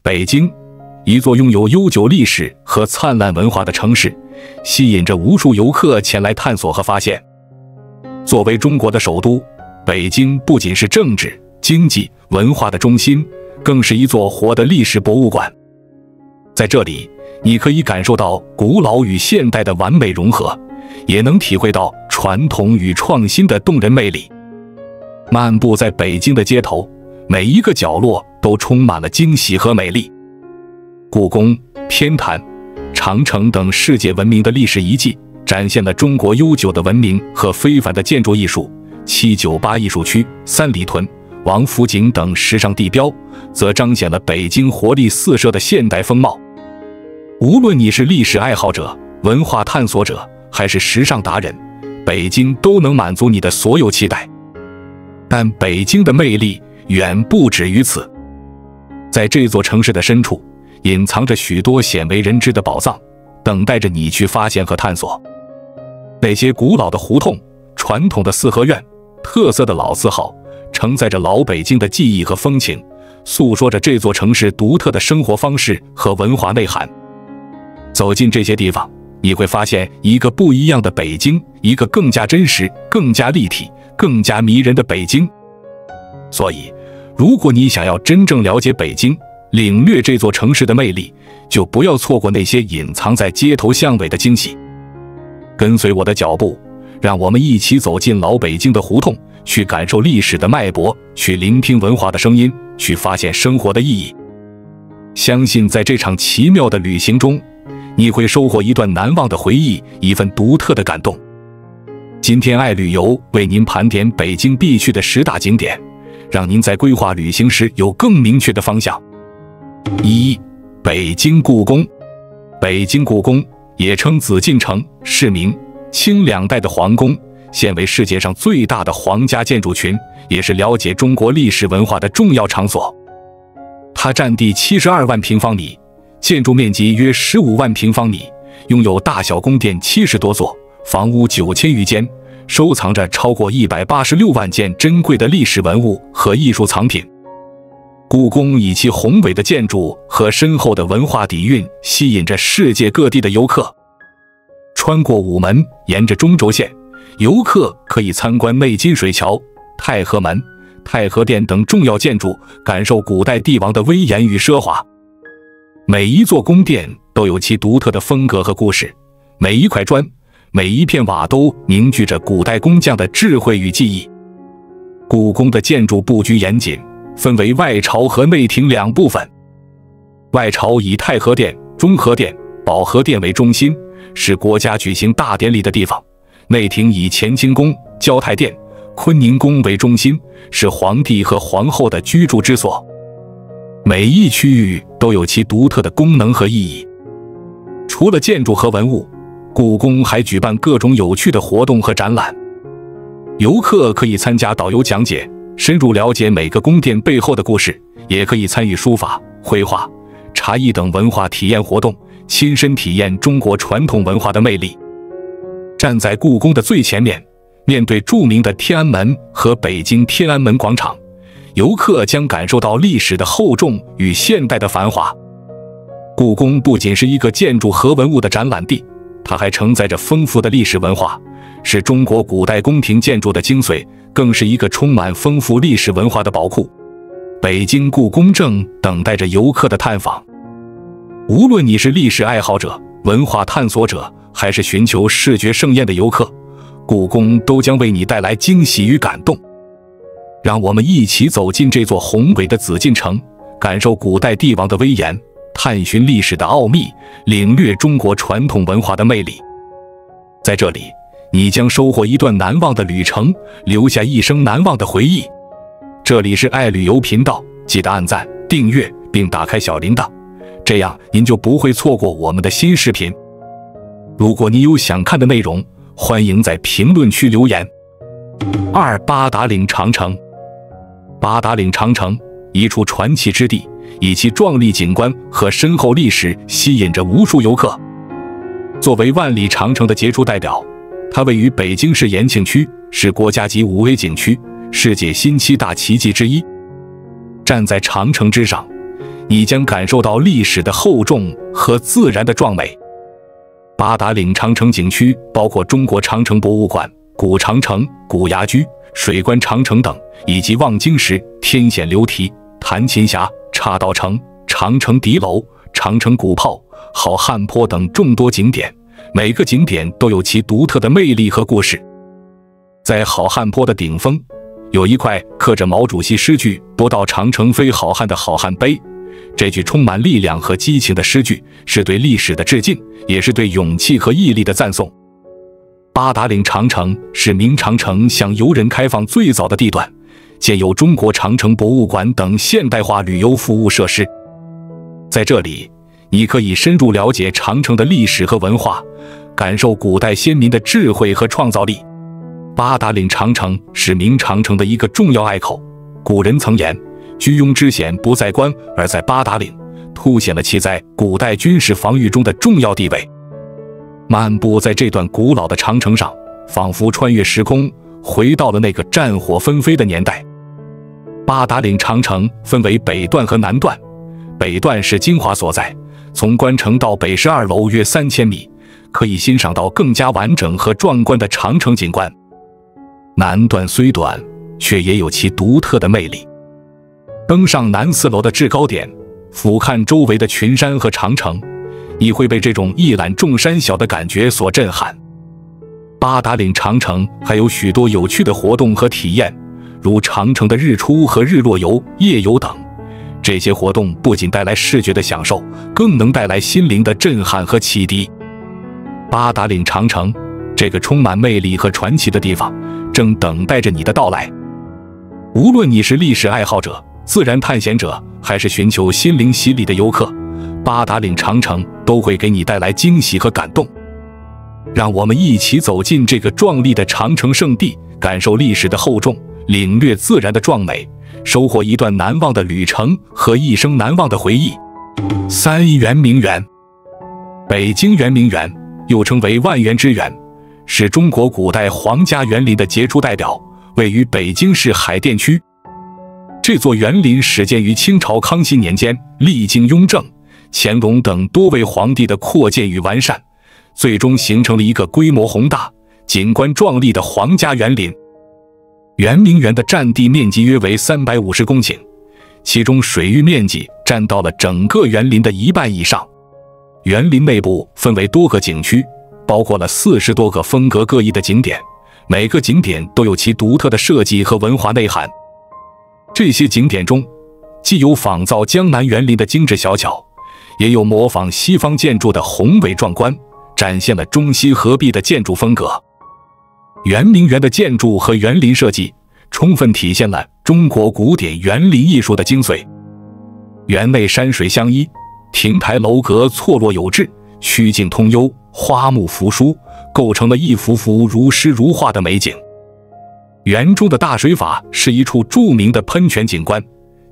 北京，一座拥有悠久历史和灿烂文化的城市，吸引着无数游客前来探索和发现。作为中国的首都，北京不仅是政治、经济、文化的中心，更是一座活的历史博物馆。在这里，你可以感受到古老与现代的完美融合，也能体会到传统与创新的动人魅力。漫步在北京的街头，每一个角落都充满了惊喜和美丽。故宫、天坛、长城等世界闻名的历史遗迹，展现了中国悠久的文明和非凡的建筑艺术。798艺术区、三里屯、王府井等时尚地标，则彰显了北京活力四射的现代风貌。无论你是历史爱好者、文化探索者，还是时尚达人，北京都能满足你的所有期待。但北京的魅力远不止于此，在这座城市的深处，隐藏着许多鲜为人知的宝藏，等待着你去发现和探索。那些古老的胡同、传统的四合院、特色的老字号，承载着老北京的记忆和风情，诉说着这座城市独特的生活方式和文化内涵。走进这些地方，你会发现一个不一样的北京，一个更加真实、更加立体、更加迷人的北京。所以，如果你想要真正了解北京，领略这座城市的魅力，就不要错过那些隐藏在街头巷尾的惊喜。跟随我的脚步，让我们一起走进老北京的胡同，去感受历史的脉搏，去聆听文化的声音，去发现生活的意义。相信在这场奇妙的旅行中，你会收获一段难忘的回忆，一份独特的感动。今天爱旅游为您盘点北京必去的10大景点，让您在规划旅行时有更明确的方向。1. 北京故宫。北京故宫也称紫禁城，是明、清2代的皇宫，现为世界上最大的皇家建筑群，也是了解中国历史文化的重要场所。它占地72万平方米，建筑面积约15万平方米，拥有大小宫殿70多座，房屋9000余间，收藏着超过186万件珍贵的历史文物和艺术藏品。故宫以其宏伟的建筑和深厚的文化底蕴，吸引着世界各地的游客。穿过午门，沿着中轴线，游客可以参观内金水桥、太和门、太和殿等重要建筑，感受古代帝王的威严与奢华。每一座宫殿都有其独特的风格和故事，每一块砖、每一片瓦都凝聚着古代工匠的智慧与技艺。故宫的建筑布局严谨，分为外朝和内廷2部分。外朝以太和殿、中和殿、保和殿为中心，是国家举行大典礼的地方；内廷以乾清宫、交泰殿、坤宁宫为中心，是皇帝和皇后的居住之所。每一区域都有其独特的功能和意义。除了建筑和文物，故宫还举办各种有趣的活动和展览。游客可以参加导游讲解，深入了解每个宫殿背后的故事，也可以参与书法、绘画、茶艺等文化体验活动，亲身体验中国传统文化的魅力。站在故宫的最前面，面对著名的天安门和北京天安门广场，游客将感受到历史的厚重与现代的繁华。故宫不仅是一个建筑和文物的展览地，它还承载着丰富的历史文化，是中国古代宫廷建筑的精髓，更是一个充满丰富历史文化的宝库。北京故宫正等待着游客的探访。无论你是历史爱好者、文化探索者，还是寻求视觉盛宴的游客，故宫都将为你带来惊喜与感动。让我们一起走进这座宏伟的紫禁城，感受古代帝王的威严，探寻历史的奥秘，领略中国传统文化的魅力。在这里，你将收获一段难忘的旅程，留下一生难忘的回忆。这里是爱旅游频道，记得按赞、订阅并打开小铃铛，这样您就不会错过我们的新视频。如果你有想看的内容，欢迎在评论区留言。2. 八达岭长城。八达岭长城，一处传奇之地，以其壮丽景观和深厚历史吸引着无数游客。作为万里长城的杰出代表，它位于北京市延庆区，是国家级5A 景区，世界新7大奇迹之一。站在长城之上，你将感受到历史的厚重和自然的壮美。八达岭长城景区包括中国长城博物馆、古长城、古崖居、水关长城等，以及望京石、天险流堤、弹琴峡、岔道城、长城敌楼、长城古炮、好汉坡等众多景点，每个景点都有其独特的魅力和故事。在好汉坡的顶峰，有一块刻着毛主席诗句“不到长城非好汉”的好汉碑。这句充满力量和激情的诗句，是对历史的致敬，也是对勇气和毅力的赞颂。八达岭长城是明长城向游人开放最早的地段，建有中国长城博物馆等现代化旅游服务设施。在这里，你可以深入了解长城的历史和文化，感受古代先民的智慧和创造力。八达岭长城是明长城的一个重要隘口，古人曾言，居庸之险不在关而在八达岭，凸显了其在古代军事防御中的重要地位。漫步在这段古老的长城上，仿佛穿越时空，回到了那个战火纷飞的年代。八达岭长城分为北段和南段，北段是精华所在，从关城到北12楼约3000米，可以欣赏到更加完整和壮观的长城景观。南段虽短，却也有其独特的魅力。登上南4楼的制高点，俯瞰周围的群山和长城，你会被这种一览众山小的感觉所震撼。八达岭长城还有许多有趣的活动和体验，如长城的日出和日落游、夜游等。这些活动不仅带来视觉的享受，更能带来心灵的震撼和启迪。八达岭长城这个充满魅力和传奇的地方，正等待着你的到来。无论你是历史爱好者、自然探险者，还是寻求心灵洗礼的游客，八达岭长城都会给你带来惊喜和感动。让我们一起走进这个壮丽的长城圣地，感受历史的厚重，领略自然的壮美，收获一段难忘的旅程和一生难忘的回忆。3. 圆明园。北京圆明园又称为万园之园，是中国古代皇家园林的杰出代表，位于北京市海淀区。这座园林始建于清朝康熙年间，历经雍正、乾隆等多位皇帝的扩建与完善，最终形成了一个规模宏大、景观壮丽的皇家园林。圆明园的占地面积约为350公顷，其中水域面积占到了整个园林的1半以上。园林内部分为多个景区，包括了40多个风格各异的景点，每个景点都有其独特的设计和文化内涵。这些景点中，既有仿造江南园林的精致小巧，也有模仿西方建筑的宏伟壮观，展现了中西合璧的建筑风格。圆明园的建筑和园林设计充分体现了中国古典园林艺术的精髓。园内山水相依，亭台楼阁错落有致，曲径通幽，花木扶疏，构成了一幅幅如诗如画的美景。园中的大水法是一处著名的喷泉景观，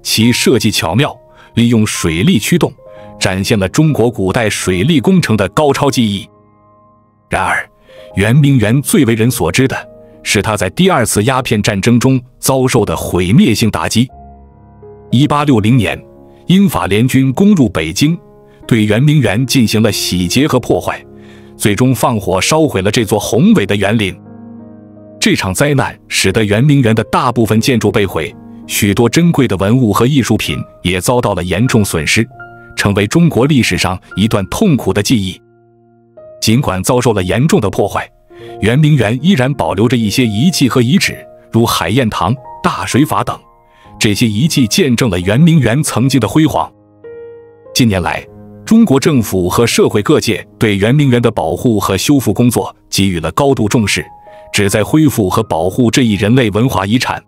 其设计巧妙，利用水力驱动，展现了中国古代水利工程的高超技艺。然而，圆明园最为人所知的是它在第2次鸦片战争中遭受的毁灭性打击。1860年，英法联军攻入北京，对圆明园进行了洗劫和破坏，最终放火烧毁了这座宏伟的园林。这场灾难使得圆明园的大部分建筑被毁，许多珍贵的文物和艺术品也遭到了严重损失，成为中国历史上一段痛苦的记忆。尽管遭受了严重的破坏，圆明园依然保留着一些遗迹和遗址，如海晏堂、大水法等。这些遗迹见证了圆明园曾经的辉煌。近年来，中国政府和社会各界对圆明园的保护和修复工作给予了高度重视，旨在恢复和保护这一人类文化遗产。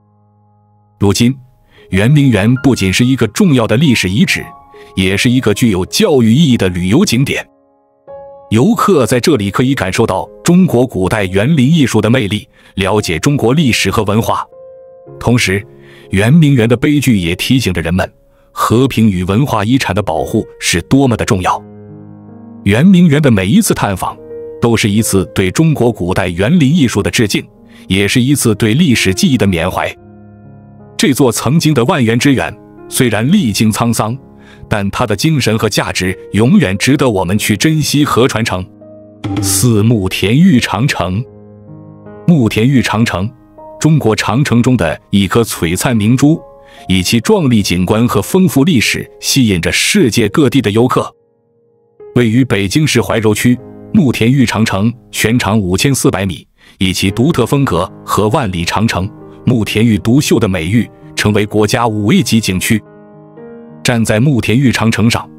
如今，圆明园不仅是一个重要的历史遗址，也是一个具有教育意义的旅游景点。游客在这里可以感受到中国古代园林艺术的魅力，了解中国历史和文化。同时，圆明园的悲剧也提醒着人们，和平与文化遗产的保护是多么的重要。圆明园的每一次探访，都是一次对中国古代园林艺术的致敬，也是一次对历史记忆的缅怀。这座曾经的万园之园，虽然历经沧桑，但它的精神和价值永远值得我们去珍惜和传承。4. 慕田峪长城。慕田峪长城，中国长城中的一颗璀璨明珠，以其壮丽景观和丰富历史吸引着世界各地的游客。位于北京市怀柔区，慕田峪长城全长5400米，以其独特风格和万里长城、慕田峪独秀的美誉，成为国家5A级景区。站在慕田峪长城上，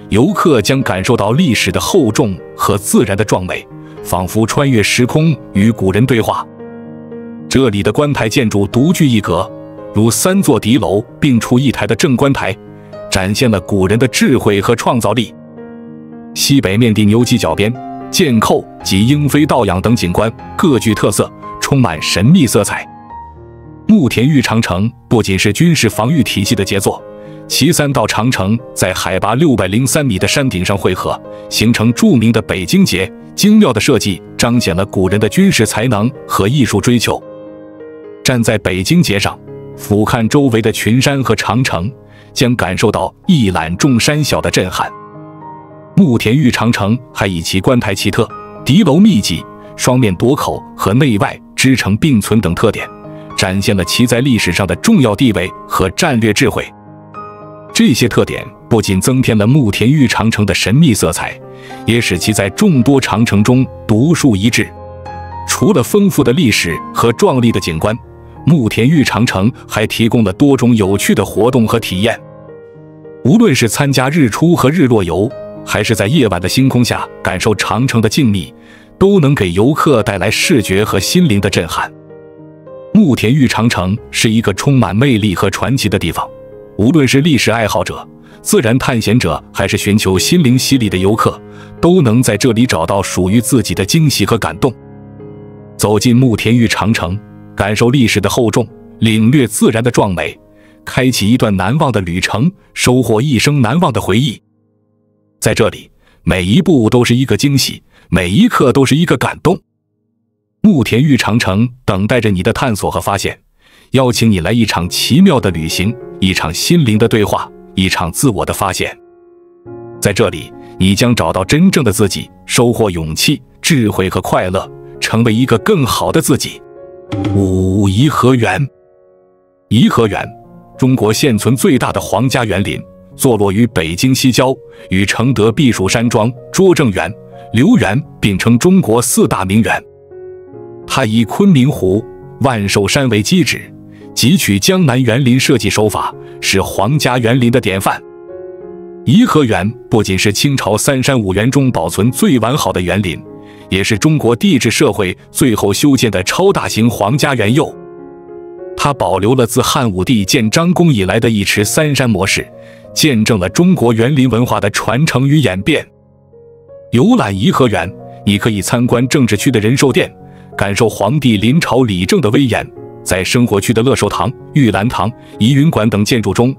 游客将感受到历史的厚重和自然的壮美，仿佛穿越时空与古人对话。这里的观台建筑独具一格，如3座敌楼并出一台的正观台，展现了古人的智慧和创造力。西北面的牛犄角边、箭扣及鹰飞倒仰等景观各具特色，充满神秘色彩。慕田峪长城不仅是军事防御体系的杰作，其3道长城在海拔603米的山顶上汇合，形成著名的北京节。精妙的设计彰显了古人的军事才能和艺术追求。站在北京节上，俯瞰周围的群山和长城，将感受到一览众山小的震撼。慕田峪长城还以其观台奇特、敌楼密集、双面垛口和内外支撑并存等特点，展现了其在历史上的重要地位和战略智慧。这些特点不仅增添了慕田峪长城的神秘色彩，也使其在众多长城中独树一帜。除了丰富的历史和壮丽的景观，慕田峪长城还提供了多种有趣的活动和体验。无论是参加日出和日落游，还是在夜晚的星空下感受长城的静谧，都能给游客带来视觉和心灵的震撼。慕田峪长城是一个充满魅力和传奇的地方，无论是历史爱好者、自然探险者，还是寻求心灵洗礼的游客，都能在这里找到属于自己的惊喜和感动。走进慕田峪长城，感受历史的厚重，领略自然的壮美，开启一段难忘的旅程，收获一生难忘的回忆。在这里，每一步都是一个惊喜，每一刻都是一个感动。慕田峪长城等待着你的探索和发现，邀请你来一场奇妙的旅行，一场心灵的对话，一场自我的发现。在这里，你将找到真正的自己，收获勇气、智慧和快乐，成为一个更好的自己。5. 颐和园。颐和园，中国现存最大的皇家园林，坐落于北京西郊，与承德避暑山庄、拙政园、留园并称中国4大名园。它以昆明湖、万寿山为基址，汲取江南园林设计手法，是皇家园林的典范。颐和园不仅是清朝3山5园中保存最完好的园林，也是中国帝制社会最后修建的超大型皇家园囿。它保留了自汉武帝建章宫以来的一池3山模式，见证了中国园林文化的传承与演变。游览颐和园，你可以参观政治区的仁寿殿，感受皇帝临朝理政的威严；在生活区的乐寿堂、玉兰堂、怡云馆等建筑中，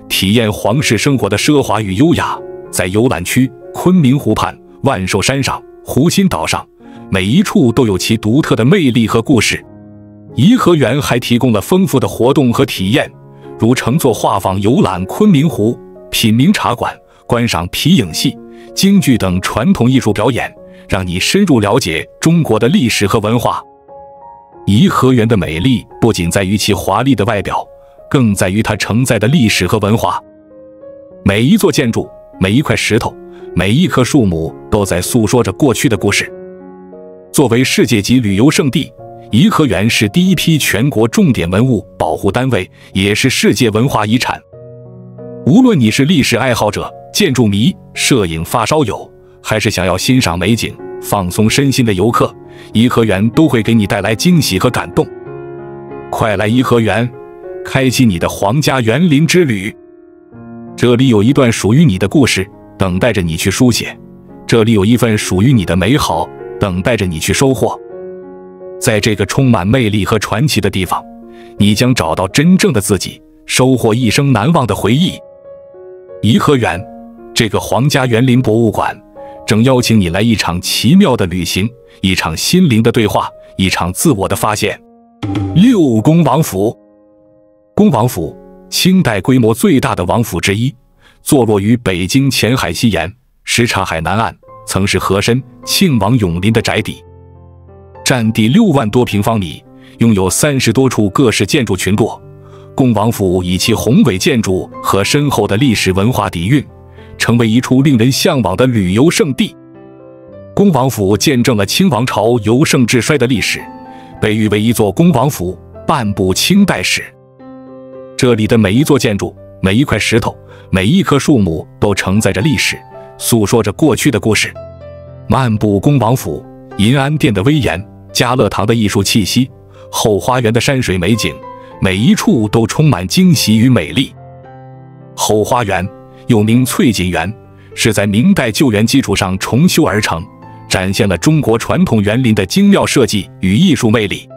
体验皇室生活的奢华与优雅。在游览区、昆明湖畔、万寿山上、湖心岛上，每一处都有其独特的魅力和故事。颐和园还提供了丰富的活动和体验，如乘坐画舫游览昆明湖、品茗茶馆、观赏皮影戏、京剧等传统艺术表演，让你深入了解中国的历史和文化。颐和园的美丽不仅在于其华丽的外表，更在于它承载的历史和文化。每一座建筑、每一块石头、每一棵树木都在诉说着过去的故事。作为世界级旅游胜地，颐和园是第一批全国重点文物保护单位，也是世界文化遗产。无论你是历史爱好者、建筑迷、摄影发烧友，还是想要欣赏美景、放松身心的游客，颐和园都会给你带来惊喜和感动。快来颐和园，开启你的皇家园林之旅。这里有一段属于你的故事，等待着你去书写；这里有一份属于你的美好，等待着你去收获。在这个充满魅力和传奇的地方，你将找到真正的自己，收获一生难忘的回忆。颐和园，这个皇家园林博物馆，正邀请你来一场奇妙的旅行，一场心灵的对话，一场自我的发现。6. 恭王府。恭王府，清代规模最大的王府之一，坐落于北京前海西沿什刹海南岸，曾是和珅、庆王永临的宅邸，占地6万多平方米，拥有30多处各式建筑群落。恭王府以其宏伟建筑和深厚的历史文化底蕴，成为一处令人向往的旅游胜地。恭王府见证了清王朝由盛至衰的历史，被誉为一座恭王府，半部清代史。这里的每一座建筑、每一块石头、每一棵树木都承载着历史，诉说着过去的故事。漫步恭王府，银安殿的威严，嘉乐堂的艺术气息，后花园的山水美景，每一处都充满惊喜与美丽。后花园又名翠锦园，是在明代旧园基础上重修而成，展现了中国传统园林的精妙设计与艺术魅力。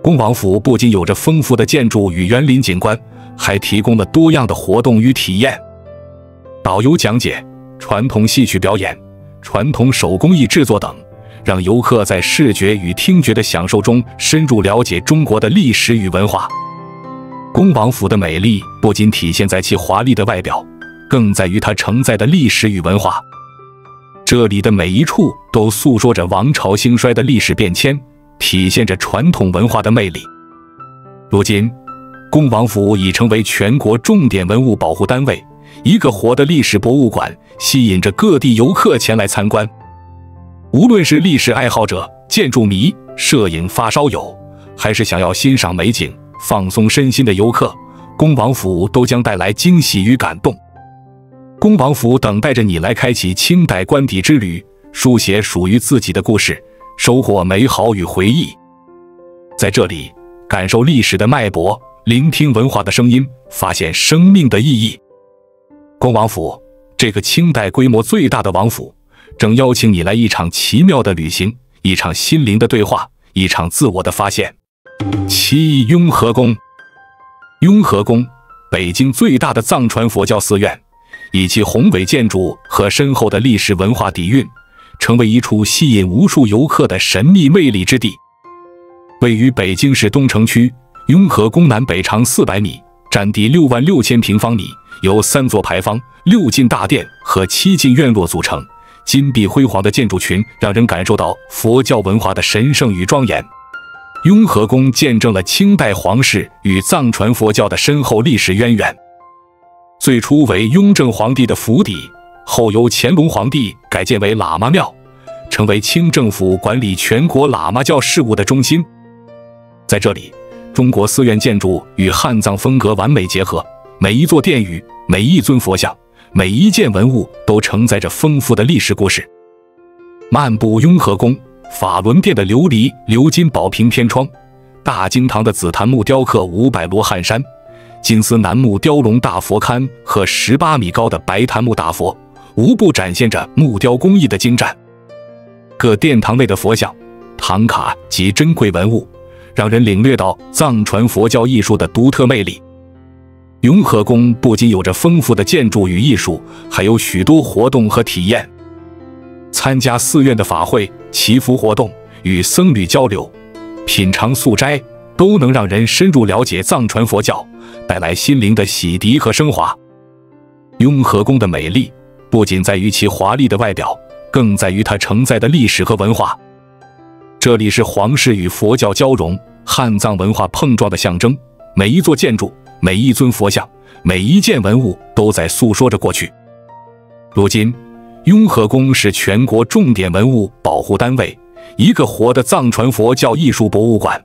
恭王府不仅有着丰富的建筑与园林景观，还提供了多样的活动与体验。导游讲解、传统戏曲表演、传统手工艺制作等，让游客在视觉与听觉的享受中深入了解中国的历史与文化。恭王府的美丽不仅体现在其华丽的外表，更在于它承载的历史与文化。这里的每一处都诉说着王朝兴衰的历史变迁，体现着传统文化的魅力。如今，恭王府已成为全国重点文物保护单位，一个活的历史博物馆，吸引着各地游客前来参观。无论是历史爱好者、建筑迷、摄影发烧友，还是想要欣赏美景、放松身心的游客，恭王府都将带来惊喜与感动。恭王府等待着你来开启清代官邸之旅，书写属于自己的故事，收获美好与回忆。在这里，感受历史的脉搏，聆听文化的声音，发现生命的意义。恭王府，这个清代规模最大的王府，正邀请你来一场奇妙的旅行，一场心灵的对话，一场自我的发现。7. 雍和宫。雍和宫，北京最大的藏传佛教寺院，以其宏伟建筑和深厚的历史文化底蕴，成为一处吸引无数游客的神秘魅力之地。位于北京市东城区，雍和宫南北长400米，占地66000平方米，由3座牌坊、6进大殿和7进院落组成。金碧辉煌的建筑群让人感受到佛教文化的神圣与庄严。雍和宫见证了清代皇室与藏传佛教的深厚历史渊源。最初为雍正皇帝的府邸，后由乾隆皇帝改建为喇嘛庙，成为清政府管理全国喇嘛教事务的中心。在这里，中国寺院建筑与汉藏风格完美结合，每一座殿宇、每一尊佛像、每一件文物都承载着丰富的历史故事。漫步雍和宫，法轮殿的琉璃鎏金宝屏天窗，大经堂的紫檀木雕刻500罗汉山，金丝楠木雕龙大佛龛和18米高的白檀木大佛，无不展现着木雕工艺的精湛。各殿堂内的佛像、唐卡及珍贵文物，让人领略到藏传佛教艺术的独特魅力。雍和宫不仅有着丰富的建筑与艺术，还有许多活动和体验。参加寺院的法会、祈福活动，与僧侣交流、品尝素斋，都能让人深入了解藏传佛教，带来心灵的洗涤和升华。雍和宫的美丽不仅在于其华丽的外表，更在于它承载的历史和文化。这里是皇室与佛教交融、汉藏文化碰撞的象征，每一座建筑、每一尊佛像、每一件文物都在诉说着过去。如今，雍和宫是全国重点文物保护单位，一个活的藏传佛教艺术博物馆。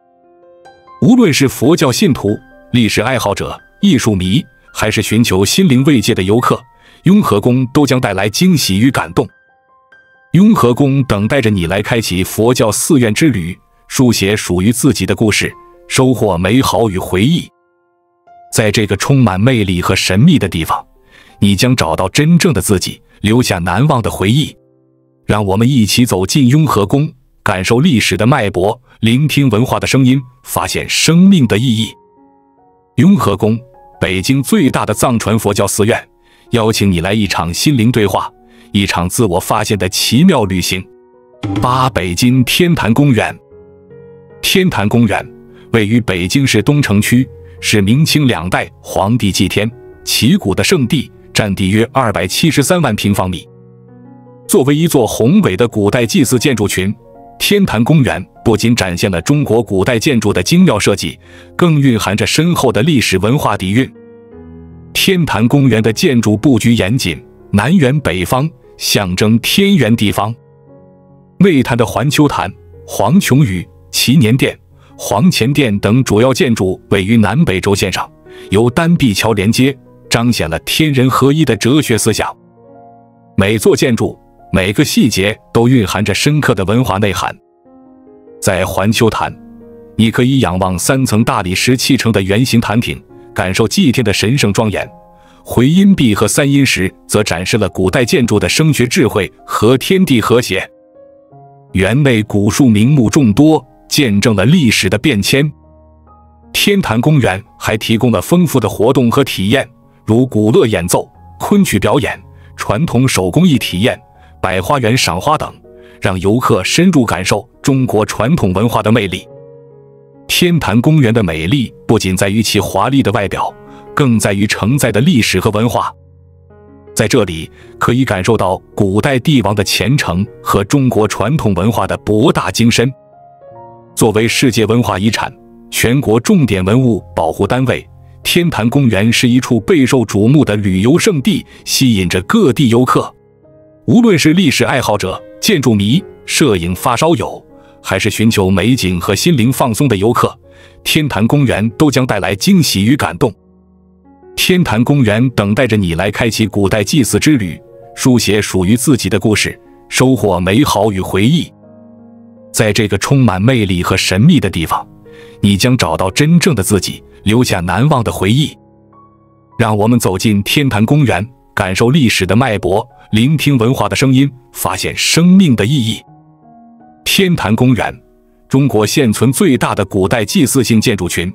无论是佛教信徒、历史爱好者、艺术迷，还是寻求心灵慰藉的游客，雍和宫都将带来惊喜与感动。雍和宫等待着你来开启佛教寺院之旅，书写属于自己的故事，收获美好与回忆。在这个充满魅力和神秘的地方，你将找到真正的自己，留下难忘的回忆。让我们一起走进雍和宫，感受历史的脉搏，聆听文化的声音，发现生命的意义。雍和宫，北京最大的藏传佛教寺院，邀请你来一场心灵对话，一场自我发现的奇妙旅行。8. 北京天坛公园。天坛公园位于北京市东城区，是明清2代皇帝祭天、祈谷的圣地，占地约273万平方米。作为一座宏伟的古代祭祀建筑群，天坛公园不仅展现了中国古代建筑的精妙设计，更蕴含着深厚的历史文化底蕴。天坛公园的建筑布局严谨，南辕北方，象征天圆地方。内坛的环丘坛、黄琼宇、祈年殿、黄前殿等主要建筑位于南北轴线上，由单壁桥连接，彰显了天人合一的哲学思想。每座建筑每个细节都蕴含着深刻的文化内涵。在环丘坛，你可以仰望3层大理石砌成的圆形坛顶，感受祭天的神圣庄严。回音壁和3阴石则展示了古代建筑的声学智慧和天地和谐。园内古树名木众多，见证了历史的变迁。天坛公园还提供了丰富的活动和体验，如鼓乐演奏、昆曲表演、传统手工艺体验、百花园赏花等，让游客深入感受中国传统文化的魅力。天坛公园的美丽不仅在于其华丽的外表，更在于承载的历史和文化。在这里，可以感受到古代帝王的虔诚和中国传统文化的博大精深。作为世界文化遗产、全国重点文物保护单位，天坛公园是一处备受瞩目的旅游胜地，吸引着各地游客。无论是历史爱好者、建筑迷、摄影发烧友，还是寻求美景和心灵放松的游客，天坛公园都将带来惊喜与感动。天坛公园等待着你来开启古代祭祀之旅，书写属于自己的故事，收获美好与回忆。在这个充满魅力和神秘的地方，你将找到真正的自己，留下难忘的回忆。让我们走进天坛公园，感受历史的脉搏，聆听文化的声音，发现生命的意义。天坛公园，中国现存最大的古代祭祀性建筑群，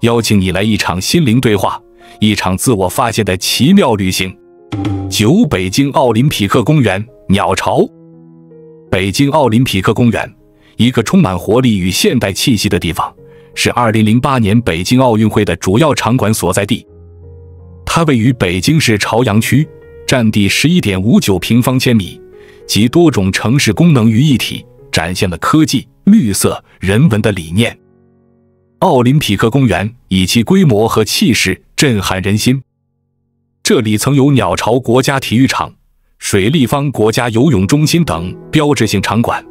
邀请你来一场心灵对话，一场自我发现的奇妙旅行。9北京奥林匹克公园鸟巢。北京奥林匹克公园，一个充满活力与现代气息的地方，是2008年北京奥运会的主要场馆所在地。它位于北京市朝阳区，占地11.59平方千米，集多种城市功能于一体，展现了科技、绿色、人文的理念。奥林匹克公园以其规模和气势震撼人心。这里曾有鸟巢国家体育场、水立方国家游泳中心等标志性场馆，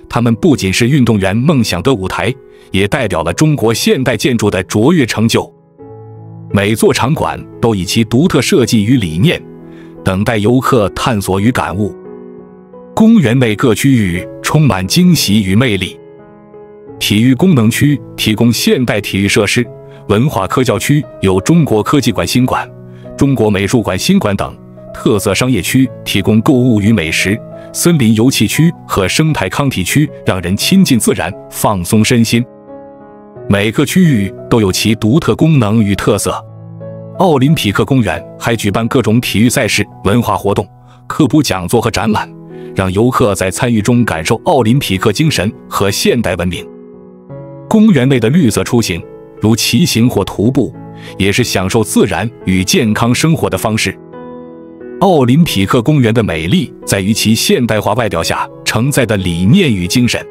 它们不仅是运动员梦想的舞台，也代表了中国现代建筑的卓越成就。每座场馆都以其独特设计与理念，等待游客探索与感悟。公园内各区域充满惊喜与魅力。体育功能区提供现代体育设施，文化科教区有中国科技馆新馆、中国美术馆新馆等，特色商业区提供购物与美食，森林游憩区和生态康体区让人亲近自然，放松身心。每个区域都有其独特功能与特色。奥林匹克公园还举办各种体育赛事、文化活动、科普讲座和展览，让游客在参与中感受奥林匹克精神和现代文明。公园内的绿色出行，如骑行或徒步，也是享受自然与健康生活的方式。奥林匹克公园的美丽在于其现代化外表下承载的理念与精神。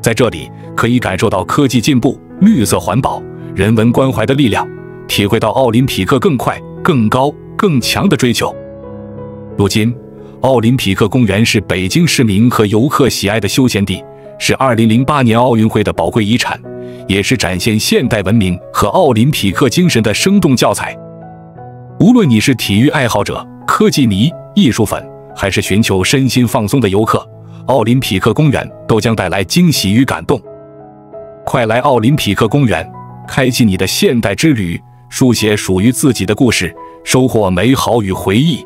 在这里，可以感受到科技进步、绿色环保、人文关怀的力量，体会到奥林匹克更快、更高、更强的追求。如今，奥林匹克公园是北京市民和游客喜爱的休闲地，是2008年奥运会的宝贵遗产，也是展现现代文明和奥林匹克精神的生动教材。无论你是体育爱好者、科技迷、艺术粉，还是寻求身心放松的游客，奥林匹克公园都将带来惊喜与感动。快来奥林匹克公园，开启你的现代之旅，书写属于自己的故事，收获美好与回忆。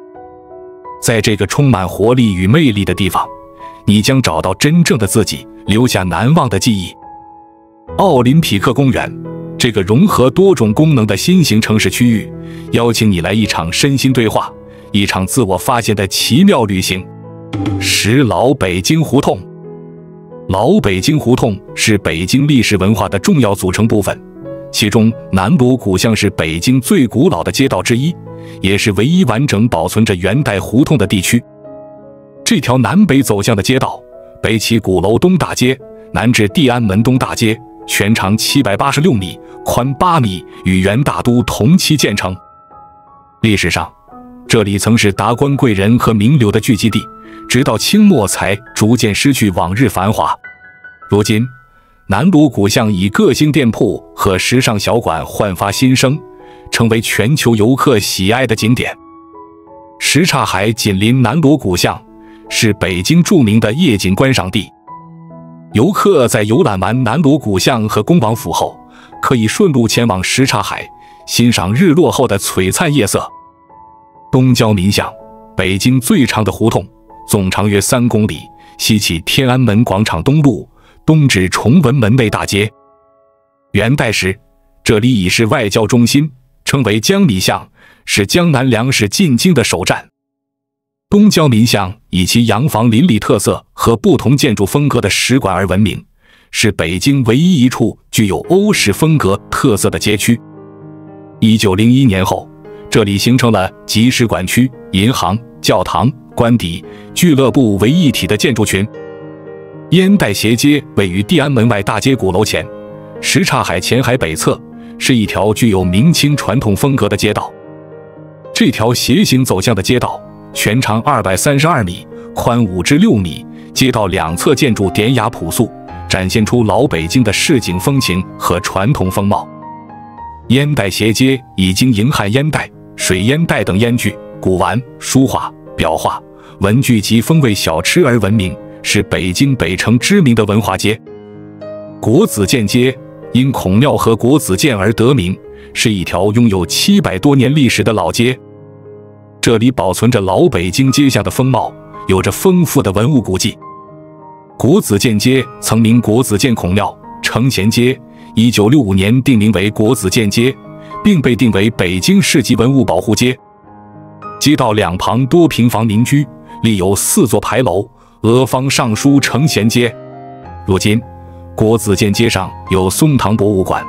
在这个充满活力与魅力的地方，你将找到真正的自己，留下难忘的记忆。奥林匹克公园，这个融合多种功能的新型城市区域，邀请你来一场身心对话，一场自我发现的奇妙旅行。10老北京胡同。老北京胡同是北京历史文化的重要组成部分，其中南锣鼓巷是北京最古老的街道之一，也是唯一完整保存着元代胡同的地区。这条南北走向的街道，北起鼓楼东大街，南至地安门东大街，全长786米，宽8米，与元大都同期建成。历史上，这里曾是达官贵人和名流的聚集地，直到清末才逐渐失去往日繁华。如今，南锣鼓巷以个性店铺和时尚小馆焕发新生，成为全球游客喜爱的景点。什刹海紧邻南锣鼓巷，是北京著名的夜景观赏地。游客在游览完南锣鼓巷和恭王府后，可以顺路前往什刹海，欣赏日落后的璀璨夜色。东交民巷，北京最长的胡同，总长约3公里，西起天安门广场东路，东至崇文门内大街。元代时，这里已是外交中心，称为江米巷，是江南粮食进京的首站。东交民巷以其洋房林立特色和不同建筑风格的使馆而闻名，是北京唯一一处具有欧式风格特色的街区。1901年后，这里形成了集使馆区、银行、教堂、官邸、俱乐部为一体的建筑群。烟袋斜街位于地安门外大街鼓楼前，什刹海前海北侧，是一条具有明清传统风格的街道。这条斜行走向的街道全长232米，宽5至6米，街道两侧建筑典雅朴素，展现出老北京的市井风情和传统风貌。烟袋斜街以经营汉烟袋、水烟袋等烟具、古玩、书画、裱画、文具及风味小吃而闻名，是北京北城知名的文化街。国子监街因孔庙和国子监而得名，是一条拥有700多年历史的老街。这里保存着老北京街巷的风貌，有着丰富的文物古迹。国子监街曾名国子监孔庙、承贤街，1965年定名为国子监街，并被定为北京市级文物保护街。街道两旁多平房民居，立有4座牌楼，额方上书承贤街。如今，国子监街上有松堂博物馆、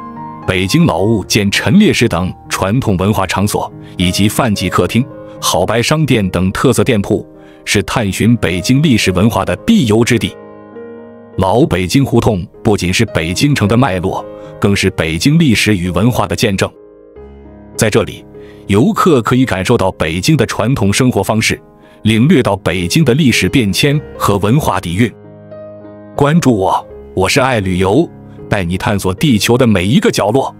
北京老物见陈列室等传统文化场所，以及范记客厅、好白商店等特色店铺，是探寻北京历史文化的必游之地。老北京胡同不仅是北京城的脉络，更是北京历史与文化的见证。在这里，游客可以感受到北京的传统生活方式，领略到北京的历史变迁和文化底蕴。关注我，我是爱旅游，带你探索地球的每一个角落。